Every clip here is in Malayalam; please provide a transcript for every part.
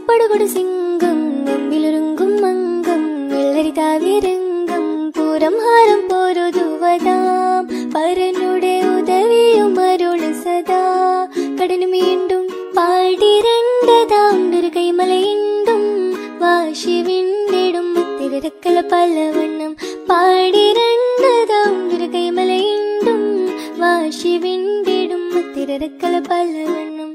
പടുകൊടു സിംഗം മുമ്പിലൊരുങ്കും മംഗം വെള്ളരിതാവിരംഗം പൂരം ഹാരം പോരുതുവതാം പരനുടെ ഉദവിയും അരുള് സദാ കടനു വീണ്ടും പാടിരണ്ടതാം ദുർഗൈമലയിണ്ടും വാശി വിണ്ടിടും തിരക്കല പലവണ്ണം പാടിരണ്ടതാം ദുർഗൈമലയിണ്ടും വാശി വിണ്ടിടും തിരക്കല പലവണ്ണം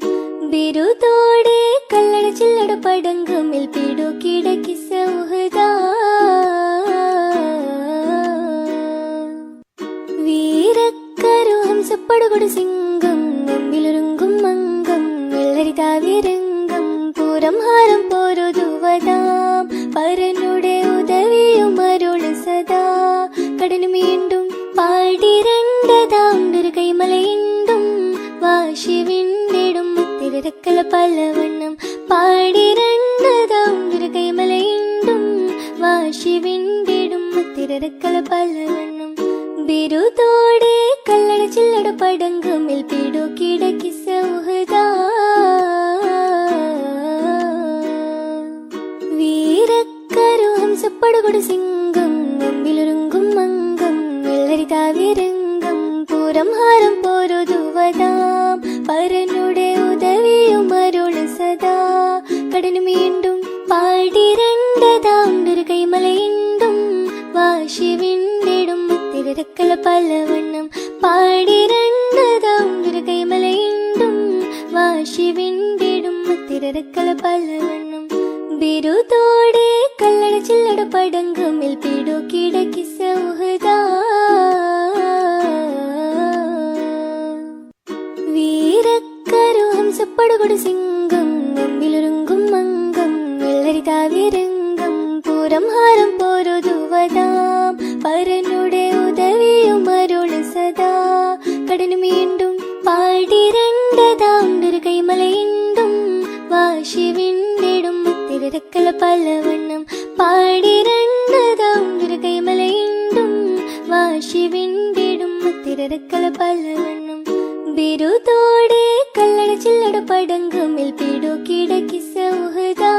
ബിരുദോടെ കല്ലട ചില്ലട പടങ്കമിൽ പിടു കിടക്കി സൗഹൃദാ വീരക്കരു ഹംസപ്പടുകൊടു സിംഗം മുമ്പിലൊരുങ്കും മംഗം വെള്ളരിതാവിരംഗം പൂരം ഹാരം പോരുതുവതാം പരനുടെ ഉദവിയും അരുള് സദാ കടനു വീണ്ടും പാടിരണ്ടതാം ദുർഗൈമലയിണ്ടും വാശി വിണ്ടിടും തിരക്കല പലവണ്ണം പാടിരണ്ടതാം ദുർഗൈമലയിണ്ടും വാശി വിണ്ടിടും തിരക്കല പലവണ്ണം ബിരുദോടെ കല്ലട ചില്ലട പടങ്കമിൽ പിടു കിടക്കി സൗഹൃദാ വീരക്കരു ഹംസപ്പടുകൊടു സിംഗം മുമ്പിലൊരുങ്കും മംഗം വെള്ളരിതാവിരംഗം പൂരം ഹാരം പോരുതുവതാം പരനുടെ ഉദവിയും അരുള് സദാ കടനു വീണ്ടും പാടിരണ്ടതാം ദുർഗൈമലയിണ്ടും വാശി വിണ്ടിടും തിരക്കല പലവണ്ണം പാടിരണ്ടതാം ദുർഗൈമലയിണ്ടും വാശി വിണ്ടിടും തിരക്കല പലവണ്ണം ബിരുദോടെ കല്ലട ചില്ലട പടങ്കമിൽ പിടു കിടക്കി സൗഹൃദാ വീരക്കരു ഹംസപ്പടുകൊടു സിംഗം മുമ്പിലൊരുങ്കും മംഗം വെള്ളരിതാവിരംഗം പൂരം ഹാരം പോരുതുവതാം പരനുടെ ഉദവിയും അരുള് സദാ കടനു വീണ്ടും പാടിരണ്ടതാം ദുർഗൈമലയിണ്ടും വാശി വിണ്ടിടും തിരക്കല പലവണ്ണം ബിരുദോടെ കല്ലട ചില്ലട പടങ്കമിൽ പിടു കിടക്കി സൗഹൃദാ വീരക്കരു ഹംസപ്പടുകൊടു സിംഗം മുമ്പിലൊരുങ്കും മംഗം വെള്ളരിതാവിരംഗം പൂരം ഹാരം പോരുതുവതാം പരനുടെ ഉദവിയും അരുള് സദാ കടനു വീണ്ടും പാടിരണ്ടതാം ദുർഗൈമലയിണ്ടും വാശി വിണ്ടിടും തിരക്കല പലവണ്ണം പാടിരണ്ടതാം ദുർഗൈമലയിണ്ടും വാശി വിണ്ടിടും തിരക്കല പലവണ്ണം ബിരുദോടെ കല്ലട ചില്ലട പടങ്കമിൽ പിടു കിടക്കി സൗഹൃദാ